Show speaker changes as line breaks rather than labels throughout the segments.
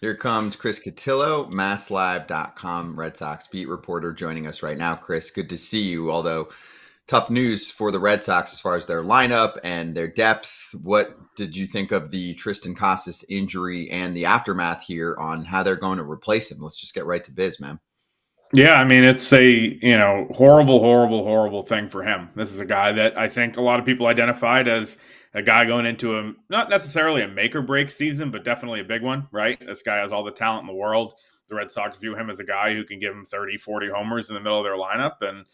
Here comes Chris Cotillo, MassLive.com Red Sox beat reporter, joining us right now. Chris, good to see you. Although tough news for the Red Sox as far as their lineup and their depth. What did you think of the Triston Casas injury and the aftermath here on how they're going to replace him? Let's just get right to biz, man.
Yeah, I mean, it's a, horrible, horrible, horrible thing for him. This is a guy that I think a lot of people identified as a guy going into a, not necessarily a make or break season, but definitely a big one, right? This guy has all the talent in the world. The Red Sox view him as a guy who can give them 30, 40 homers in the middle of their lineup. And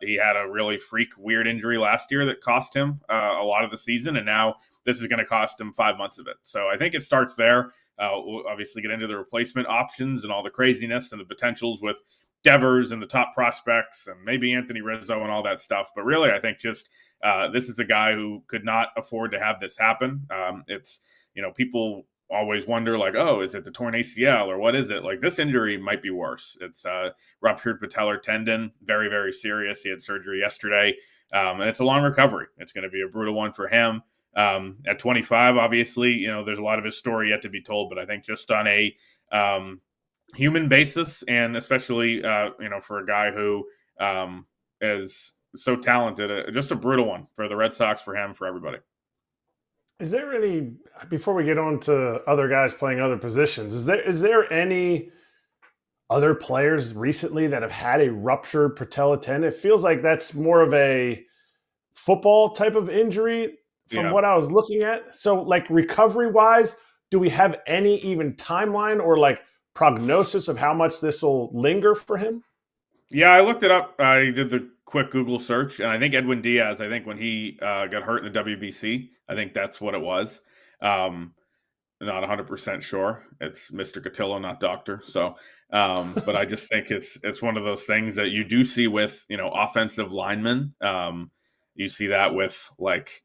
he had a really freak, weird injury last year that cost him a lot of the season. And now this is going to cost him 5 months of it. So I think it starts there. We'll obviously get into the replacement options and all the craziness and the potentials with Devers and the top prospects and maybe Anthony Rizzo and all that stuff. But really, I think just this is a guy who could not afford to have this happen. It's, people always wonder like, oh, is it the torn ACL or what is it? Like this injury might be worse. It's ruptured patellar tendon, very, very serious. He had surgery yesterday, and it's a long recovery. It's going to be a brutal one for him. At 25, obviously, there's a lot of his story yet to be told, but I think just on a human basis, and especially for a guy who is so talented, just a brutal one for the Red Sox, for him, for everybody.
Is there any, before we get on to other guys playing other positions, is there any other players recently that have had a ruptured patella tendon? It feels like that's more of a football type of injury from
Yeah.
what I was looking at. So, like recovery wise, do we have any even timeline or like prognosis of how much this will linger for him?
Yeah, I looked it up. I did the quick Google search, and I think Edwin Diaz, I think when he got hurt in the WBC, I think that's what it was. Um, Not 100% sure. It's Mr. Cotillo, not doctor. So, but I just think it's one of those things that you do see with, offensive linemen. You see that with like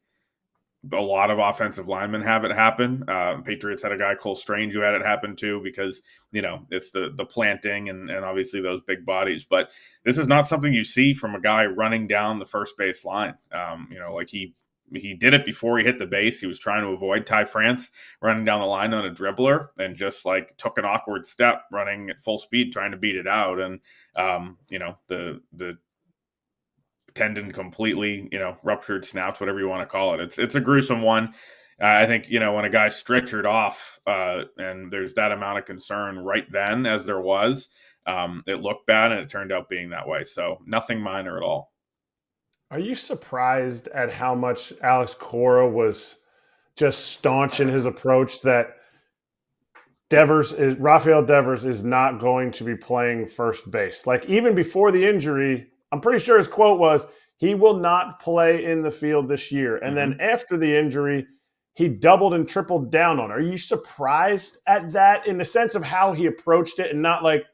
a lot of offensive linemen have it happen. Patriots had a guy, Cole Strange, who had it happen too, because it's the planting and obviously those big bodies. But this is not something you see from a guy running down the first base line. Like he did it before he hit the base. He was trying to avoid Ty France running down the line on a dribbler and just like took an awkward step running at full speed trying to beat it out. And the tendon completely, ruptured, snapped, whatever you want to call it. It's a gruesome one. I think when a guy's stretchered off and there's that amount of concern right then, as there was, it looked bad and it turned out being that way. So nothing minor at all.
Are you surprised at how much Alex Cora was just staunch in his approach that Rafael Devers is not going to be playing first base? Like even before the injury, I'm pretty sure his quote was, "He will not play in the field this year." And then
Mm-hmm.
after the injury, he doubled and tripled down on it. Are you surprised at that in the sense of how he approached it and not like,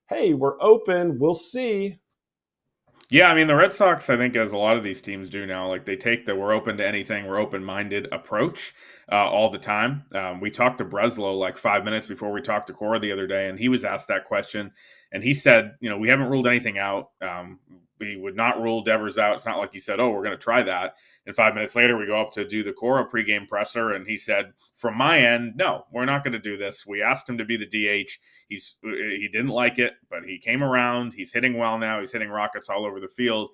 "Hey, we're open, we'll see"?
Yeah, I mean the Red Sox, I think, as a lot of these teams do now, like they take the "we're open to anything, we're open-minded" approach all the time. We talked to Breslow like 5 minutes before we talked to Cora the other day, and he was asked that question, and he said, "We haven't ruled anything out. We would not rule Devers out. It's not like he said, oh, we're going to try that." And 5 minutes later, we go up to do the Cora pregame presser, and he said, "From my end, no, we're not going to do this. We asked him to be the DH. He didn't like it, but he came around. He's hitting well now. He's hitting rockets all over the field.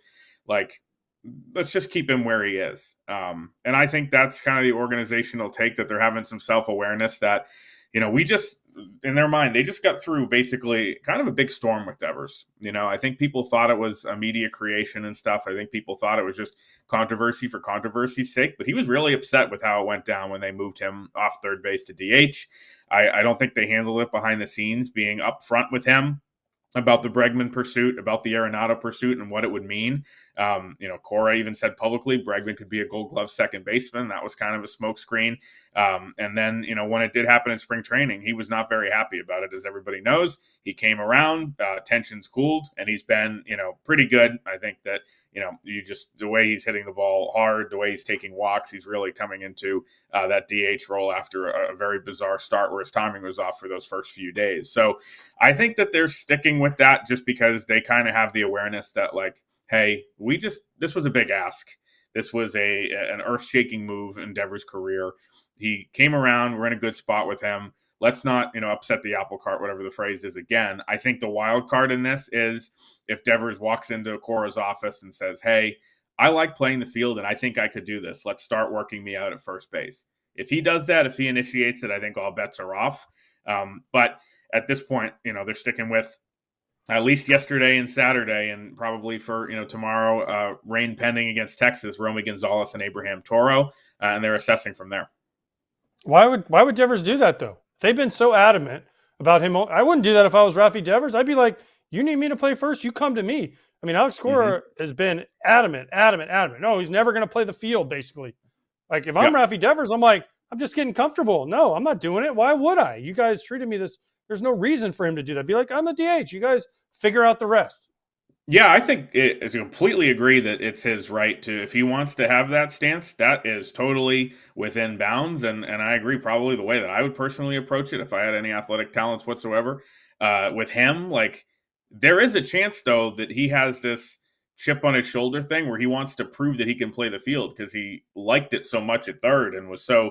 Like, let's just keep him where he is." And I think that's kind of the organizational take, that they're having some self-awareness that, we just, in their mind, they just got through basically kind of a big storm with Devers. I think people thought it was a media creation and stuff. I think people thought it was just controversy for controversy's sake, but he was really upset with how it went down when they moved him off third base to DH. I don't think they handled it behind the scenes, being upfront with him about the Bregman pursuit, about the Arenado pursuit, and what it would mean. Cora even said publicly Bregman could be a Gold Glove second baseman. That was kind of a smokescreen. And then, when it did happen in spring training, he was not very happy about it, as everybody knows. He came around, tensions cooled, and he's been, pretty good. I think that, the way he's hitting the ball hard, the way he's taking walks, he's really coming into that DH role after a very bizarre start where his timing was off for those first few days. So I think that they're sticking with that just because they kind of have the awareness that, like, hey, this was a big ask. This was an earth-shaking move in Devers' career. He came around. We're in a good spot with him. let's not, upset the apple cart, whatever the phrase is again. I think the wild card in this is if Devers walks into Cora's office and says, hey, I like playing the field and I think I could do this. Let's start working me out at first base. If he does that, if he initiates it, I think all bets are off. But at this point, they're sticking with at least yesterday and Saturday, and probably for tomorrow, rain pending against Texas, Romy Gonzalez and Abraham Toro, and they're assessing from there.
Why would Devers do that though? They've been so adamant about him. I wouldn't do that if I was Rafi Devers. I'd be like, you need me to play first, you come to me. I mean, Alex Cora has been adamant. No, he's never going to play the field, basically. Like, if I'm Rafi Devers, I'm like, I'm just getting comfortable. No, I'm not doing it. Why would I? You guys treated me this. There's no reason for him to do that. Be like, I'm the DH. You guys figure out the rest.
Yeah, I think I completely agree that it's his right to, if he wants to have that stance, that is totally within bounds. And I agree, probably the way that I would personally approach it if I had any athletic talents whatsoever. With him, like, there is a chance, though, that he has this chip on his shoulder thing where he wants to prove that he can play the field because he liked it so much at third and was so,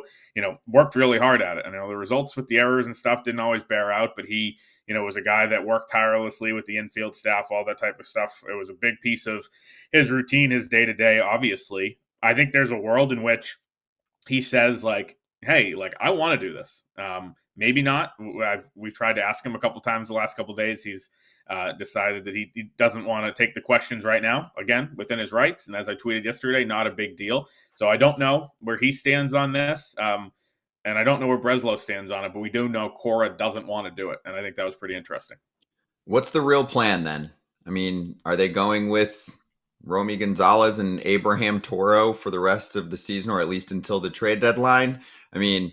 worked really hard at it. And, the results with the errors and stuff didn't always bear out, but he, was a guy that worked tirelessly with the infield staff, all that type of stuff. It was a big piece of his routine, his day-to-day, obviously. I think there's a world in which he says, like, hey, like, I want to do this. Maybe not. We've tried to ask him a couple times the last couple of days. He's decided that he doesn't want to take the questions right now, again, within his rights. And as I tweeted yesterday, not a big deal. So I don't know where he stands on this. And I don't know where Breslow stands on it, but we do know Cora doesn't want to do it. And I think that was pretty interesting.
What's the real plan then? I mean, are they going with Romy Gonzalez and Abraham Toro for the rest of the season, or at least until the trade deadline? I mean,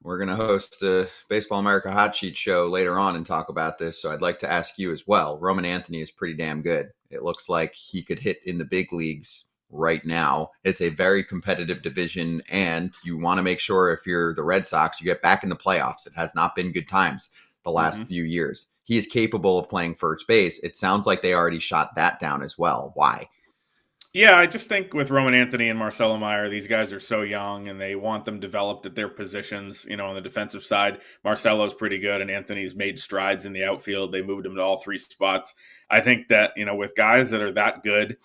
we're going to host a Baseball America Hot Sheet show later on and talk about this. So I'd like to ask you as well. Roman Anthony is pretty damn good. It looks like he could hit in the big leagues right now. It's a very competitive division, and you want to make sure if you're the Red Sox, you get back in the playoffs. It has not been good times the last few years. He is capable of playing first base. It sounds like they already shot that down as well. Why?
Yeah, I just think with Roman Anthony and Marcelo Meyer, these guys are so young and they want them developed at their positions. On the defensive side, Marcelo's pretty good and Anthony's made strides in the outfield. They moved him to all three spots. I think that, with guys that are that good,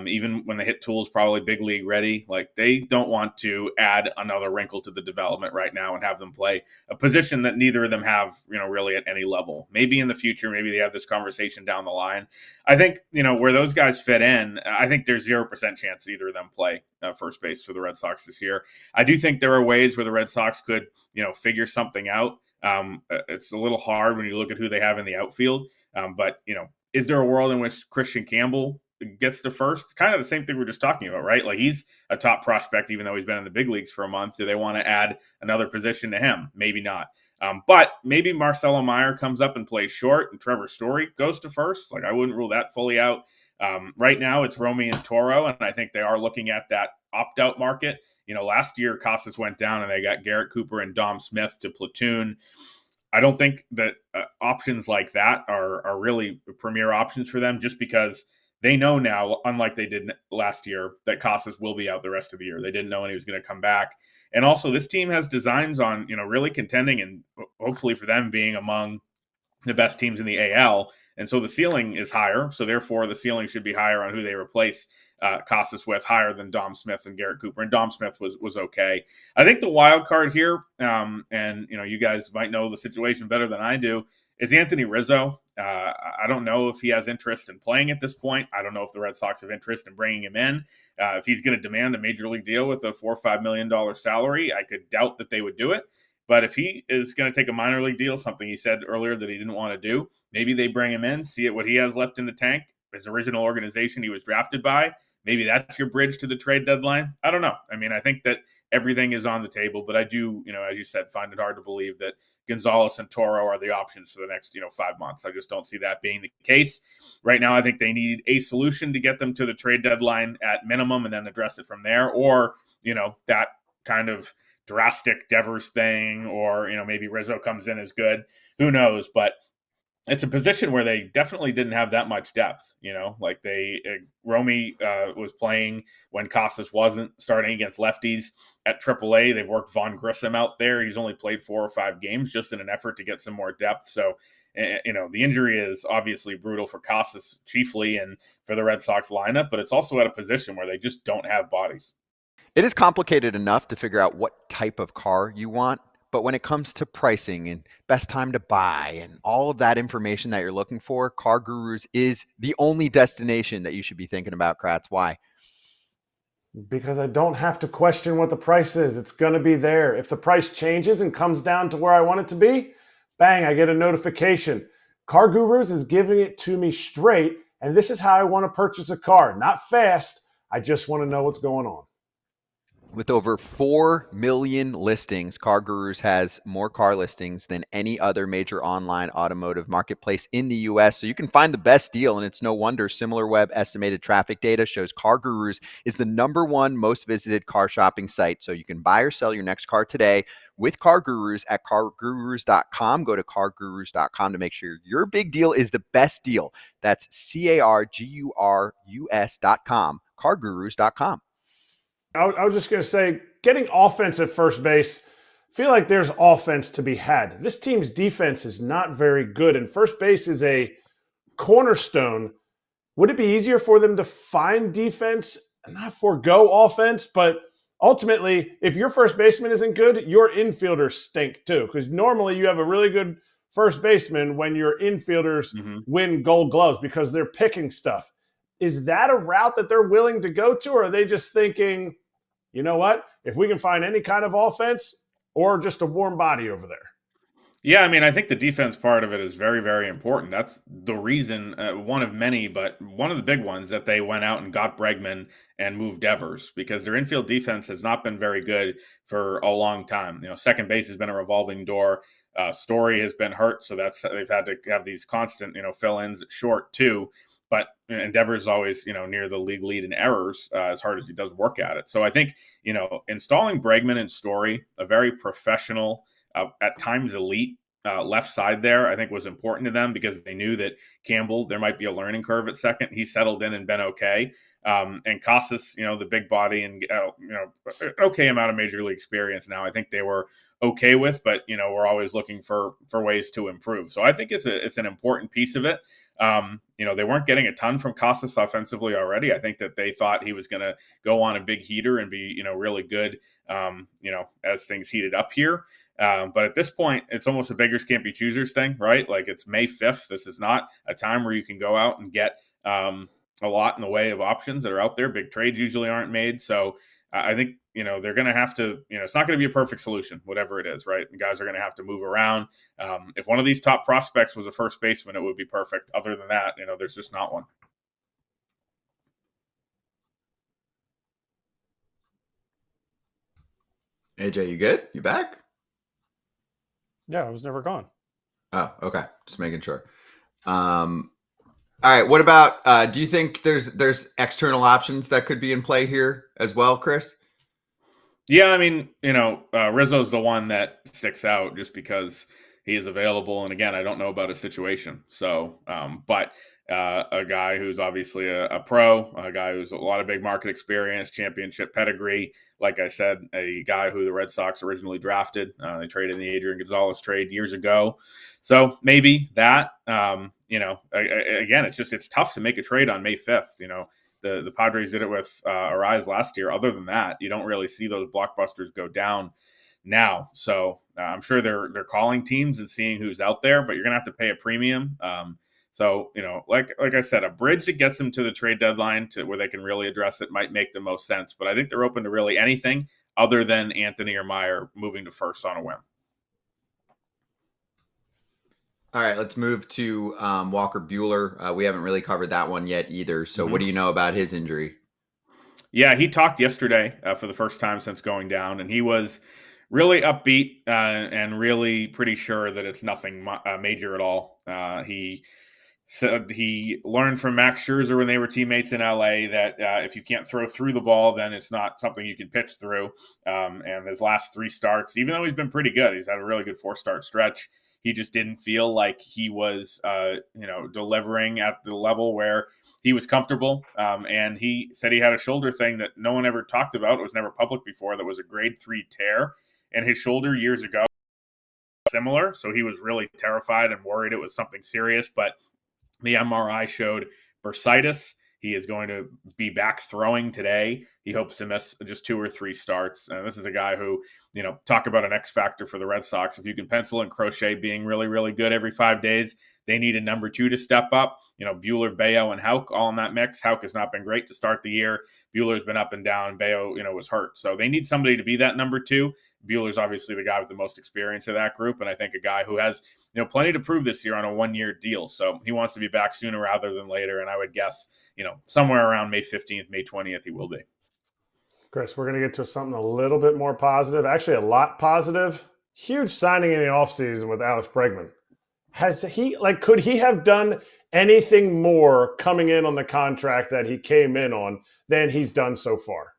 even when they hit tools, probably big league ready, like, they don't want to add another wrinkle to the development right now and have them play a position that neither of them have, really at any level. Maybe in the future, maybe they have this conversation down the line. I think, where those guys fit in, I think there's 0% chance either of them play first base for the Red Sox this year. I do think there are ways where the Red Sox could, figure something out. It's a little hard when you look at who they have in the outfield. But, is there a world in which Christian Campbell gets to first? Kind of the same thing we're just talking about, right? Like, he's a top prospect, even though he's been in the big leagues for a month. Do they want to add another position to him? Maybe not. But maybe Marcelo Meyer comes up and plays short and Trevor Story goes to first. Like, I wouldn't rule that fully out. Right now it's Romy and Toro, and I think they are looking at that opt-out market. Last year Casas went down and they got Garrett Cooper and Dom Smith to platoon. I don't think that options like that are really premier options for them, just because they know now, unlike they did last year, that Casas will be out the rest of the year. They didn't know when he was going to come back. And also, this team has designs on, really contending and hopefully for them being among the best teams in the AL. And so the ceiling is higher. So therefore, the ceiling should be higher on who they replace Casas with, higher than Dom Smith and Garrett Cooper. And Dom Smith was okay. I think the wild card here, and you guys might know the situation better than I do, is Anthony Rizzo. I don't know if he has interest in playing at this point. I don't know if the Red Sox have interest in bringing him in. If he's going to demand a major league deal with a $4 or $5 million salary, I could doubt that they would do it. But if he is going to take a minor league deal, something he said earlier that he didn't want to do, maybe they bring him in, see what he has left in the tank, his original organization he was drafted by. Maybe that's your bridge to the trade deadline. I don't know. I mean, I think that everything is on the table, but I do, as you said, find it hard to believe that Gonzalez and Toro are the options for the next, 5 months. I just don't see that being the case. Right now, I think they need a solution to get them to the trade deadline at minimum and then address it from there. Or, that kind of drastic Devers thing, or, maybe Rizzo comes in as good. Who knows? But it's a position where they definitely didn't have that much depth. Like Romy was playing when Casas wasn't, starting against lefties at AAA. They've worked Von Grissom out there. He's only played 4 or 5 games just in an effort to get some more depth. So, the injury is obviously brutal for Casas chiefly and for the Red Sox lineup, but it's also at a position where they just don't have bodies.
It is complicated enough to figure out what type of car you want. But when it comes to pricing and best time to buy and all of that information that you're looking for, Car Gurus is the only destination that you should be thinking about, Kratz. Why?
Because I don't have to question what the price is. It's going to be there. If the price changes and comes down to where I want it to be, bang, I get a notification. Car Gurus is giving it to me straight, and this is how I want to purchase a car. Not fast. I just want to know what's going on.
With over 4 million listings, Car Gurus has more car listings than any other major online automotive marketplace in the U.S. So you can find the best deal, and it's no wonder SimilarWeb estimated traffic data shows Car Gurus is the #1 most visited car shopping site. So you can buy or sell your next car today with Car Gurus at cargurus.com. Go to cargurus.com to make sure your big deal is the best deal. That's cargurus.com, cargurus.com.
I was just going to say, getting offense at first base, I feel like there's offense to be had. This team's defense is not very good, and first base is a cornerstone. Would it be easier for them to find defense and not forego offense? But ultimately, if your first baseman isn't good, your infielders stink too, because normally you have a really good first baseman when your infielders win Gold Gloves because they're picking stuff. Is that a route that they're willing to go to, or are they just thinking, you know what, if we can find any kind of offense or just a warm body over there?
Yeah, I mean, I think the defense part of it is very, very important. That's the reason, one of many, but one of the big ones that they went out and got Bregman and moved Devers, because their infield defense has not been very good for a long time. Second base has been a revolving door. Story has been hurt, so they've had to have these constant, fill-ins at short too. But Devers is always, near the league lead in errors, as hard as he does work at it. So I think, installing Bregman and Story, a very professional, at times elite left side there, I think was important to them, because they knew that Campbell, there might be a learning curve at second. He settled in and been okay. And Casas, the big body and, okay amount of major league experience now, I think they were okay with, but, we're always looking for ways to improve. So I think it's an important piece of it. They weren't getting a ton from Casas offensively already. I think that they thought he was going to go on a big heater and be, really good, as things heated up here. But at this point, it's almost a beggars can't be choosers thing, right? Like, it's May 5th. This is not a time where you can go out and get a lot in the way of options that are out there. Big trades usually aren't made. So I think, they're going to have to, it's not going to be a perfect solution, whatever it is, right? And guys are going to have to move around. If one of these top prospects was a first baseman, it would be perfect. Other than that, there's just not one.
AJ, you good? You back?
Yeah, I was never gone.
Oh, okay. Just making sure. All right. What about, do you think there's external options that could be in play here as well, Chris?
Yeah, I mean, Rizzo's the one that sticks out just because he is available. And again, I don't know about his situation. So, but a guy who's obviously a pro, a guy who's a lot of big market experience, championship pedigree. Like I said, a guy who the Red Sox originally drafted. They traded in the Adrian Gonzalez trade years ago. So maybe that, again, it's tough to make a trade on May 5th, The Padres did it with Arise last year. Other than that, you don't really see those blockbusters go down now. So I'm sure they're calling teams and seeing who's out there, but you're going to have to pay a premium. So, like I said, a bridge that gets them to the trade deadline to where they can really address it might make the most sense. But I think they're open to really anything other than Anthony or Meyer moving to first on a whim.
All right, let's move to Walker Buehler. We haven't really covered that one yet either. So what do you know about his injury?
Yeah, he talked yesterday for the first time since going down, and he was really upbeat and really pretty sure that it's nothing major at all. He said he learned from Max Scherzer when they were teammates in LA that if you can't throw through the ball, then it's not something you can pitch through. And his last 3 starts, even though he's been pretty good, he's had a really good 4-start stretch. he just didn't feel like he was, delivering at the level where he was comfortable. And he said he had a shoulder thing that no one ever talked about. It was never public before. That was a grade 3 tear in his shoulder years ago. Similar. So he was really terrified and worried it was something serious. But the MRI showed bursitis. He is going to be back throwing today. He hopes to miss just 2 or 3 starts. And this is a guy who, talk about an X factor for the Red Sox. If you can pencil in Crochet being really, really good every 5 days, they need a number 2 to step up. Buehler, Bello, and Houck all in that mix. Houck has not been great to start the year. Buehler's been up and down. Bello, was hurt. So they need somebody to be that number 2. Buehler's obviously the guy with the most experience of that group, and I think a guy who has plenty to prove this year on a 1-year deal. So he wants to be back sooner rather than later, and I would guess somewhere around May 15th, May 20th he will be.
Chris, we're going to get to something a little bit more positive, actually a lot positive. Huge signing in the offseason with Alex Bregman. Could he have done anything more coming in on the contract that he came in on than he's done so far?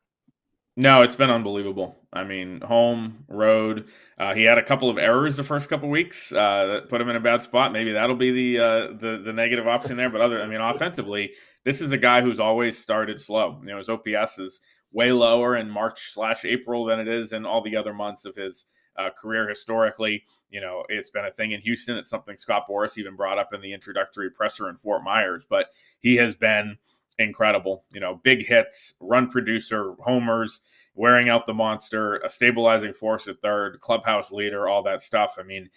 No, it's been unbelievable. I mean, home, road. He had a couple of errors the first couple of weeks that put him in a bad spot. Maybe that'll be the negative option there. But offensively, this is a guy who's always started slow. His OPS is way lower in March/April than it is in all the other months of his career historically. It's been a thing in Houston. It's something Scott Boras even brought up in the introductory presser in Fort Myers. But he has been incredible, big hits, run producer, homers, wearing out the monster, a stabilizing force at third, clubhouse leader, all that stuff. I mean,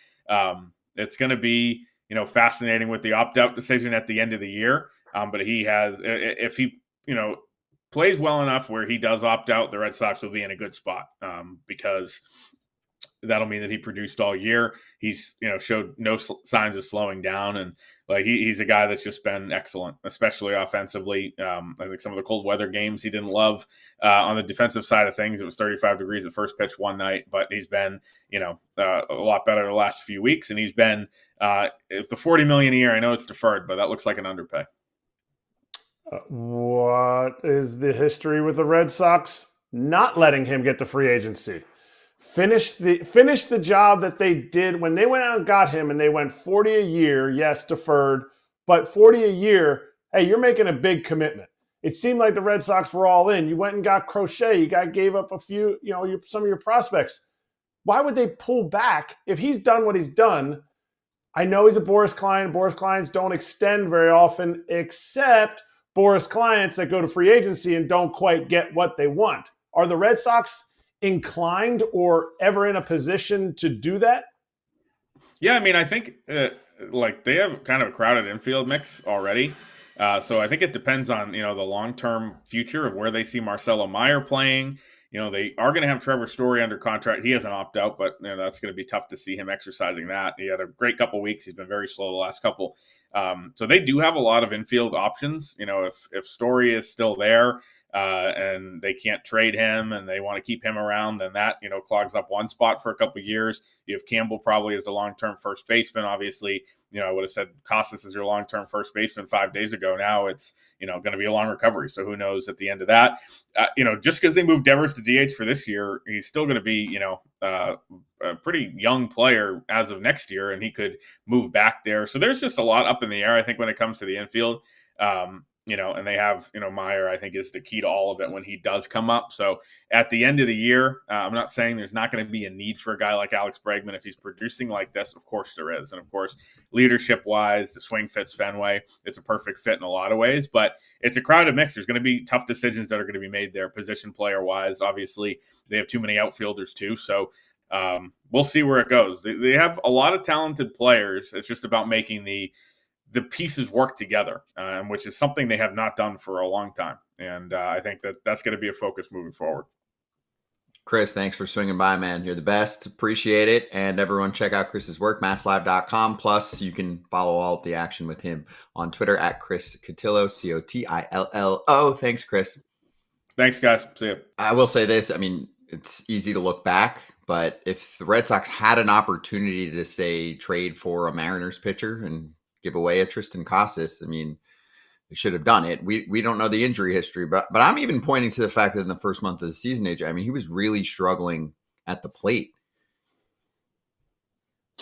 it's going to be, fascinating with the opt-out decision at the end of the year. But he has, if he, plays well enough where he does opt out, the Red Sox will be in a good spot because that'll mean that he produced all year. He's, showed no signs of slowing down. And he's a guy that's just been excellent, especially offensively. I think some of the cold weather games he didn't love on the defensive side of things. It was 35 degrees at first pitch one night, but he's been, a lot better the last few weeks. And he's been, if the $40 million a year, I know it's deferred, but that looks like an underpay.
What is the history with the Red Sox not letting him get to free agency? Finish the job that they did when they went out and got him, and they went 40 a year. Yes, deferred, but 40 a year. Hey, you're making a big commitment. It seemed like the Red Sox were all in. You went and got Crochet. You gave up a few, some of your prospects. Why would they pull back if he's done what he's done? I know he's a Boras client. Boras clients don't extend very often, except Boras clients that go to free agency and don't quite get what they want. Are the Red Sox inclined or ever in a position to do that?
Yeah, I mean, I think they have kind of a crowded infield mix already. So I think it depends on, the long-term future of where they see Marcelo Meyer playing. They are going to have Trevor Story under contract. He has an opt-out, but that's going to be tough to see him exercising that. He had a great couple weeks. He's been very slow the last couple. So they do have a lot of infield options. If Story is still there, and they can't trade him and they want to keep him around, then that, clogs up one spot for a couple of years. You have Campbell probably as the long-term first baseman. Obviously, I would have said Casas is your long-term first baseman 5 days ago. Now it's, going to be a long recovery. So who knows at the end of that, just because they moved Devers to DH for this year, he's still going to be, a pretty young player as of next year, and he could move back there. So there's just a lot up in the air, I think, when it comes to the infield. And they have, Meyer, I think, is the key to all of it when he does come up. So at the end of the year, I'm not saying there's not going to be a need for a guy like Alex Bregman if he's producing like this. Of course there is. And of course, leadership-wise, the swing fits Fenway. It's a perfect fit in a lot of ways, but it's a crowded mix. There's going to be tough decisions that are going to be made there, position player-wise. Obviously, they have too many outfielders too. So we'll see where it goes. They have a lot of talented players. It's just about making the pieces work together, which is something they have not done for a long time. And I think that's going to be a focus moving forward.
Chris, thanks for swinging by, man. You're the best. Appreciate it. And everyone check out Chris's work, MassLive.com. Plus, you can follow all of the action with him on Twitter at Chris Cotillo, Cotillo. Thanks, Chris.
Thanks, guys. See you.
I will say this. I mean, it's easy to look back, but if the Red Sox had an opportunity to, say, trade for a Mariners pitcher and give away a Triston Casas, I mean, they should have done it. We don't know the injury history, but I'm even pointing to the fact that in the first month of the season, AJ, I mean, he was really struggling at the plate.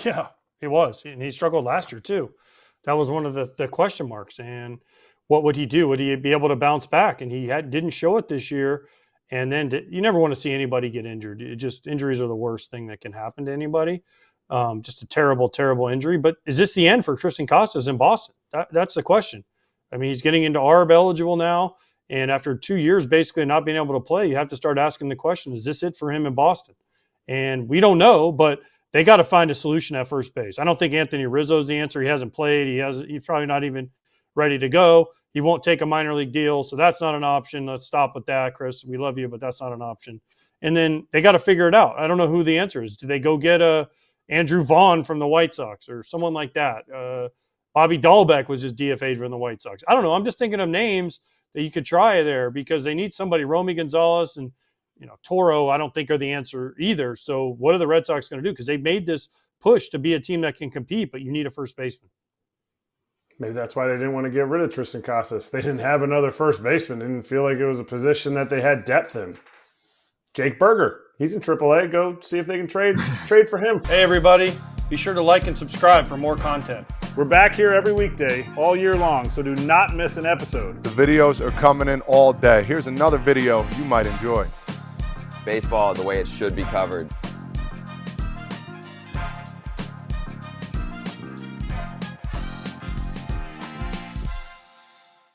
Yeah, He was, and he struggled last year too. That was one of the question marks. And what would he do? Would he be able to bounce back? And he didn't show it this year. And then you never want to see anybody get injured. Injuries are the worst thing that can happen to anybody. Just a terrible, terrible injury. But is this the end for Triston Casas in Boston? That's the question. I mean, he's getting into ARB eligible now. And after 2 years basically not being able to play, you have to start asking the question, is this it for him in Boston? And we don't know, but they got to find a solution at first base. I don't think Anthony Rizzo's the answer. He hasn't played. He's probably not even ready to go. He won't take a minor league deal, so that's not an option. Let's stop with that, Chris. We love you, but that's not an option. And then they got to figure it out. I don't know who the answer is. Do they go get Andrew Vaughn from the White Sox or someone like that? Bobby Dahlbeck was just DFA'd from the White Sox. I don't know. I'm just thinking of names that you could try there because they need somebody. Romy Gonzalez and Toro, I don't think are the answer either. So what are the Red Sox going to do? Because they've made this push to be a team that can compete, but you need a first baseman.
Maybe that's why they didn't want to get rid of Triston Casas. They didn't have another first baseman. They didn't feel like it was a position that they had depth in. Jake Berger, he's in AAA. Go see if they can trade for him.
Hey, everybody. Be sure to like and subscribe for more content.
We're back here every weekday, all year long, so do not miss an episode.
The videos are coming in all day. Here's another video you might enjoy.
Baseball the way it should be covered.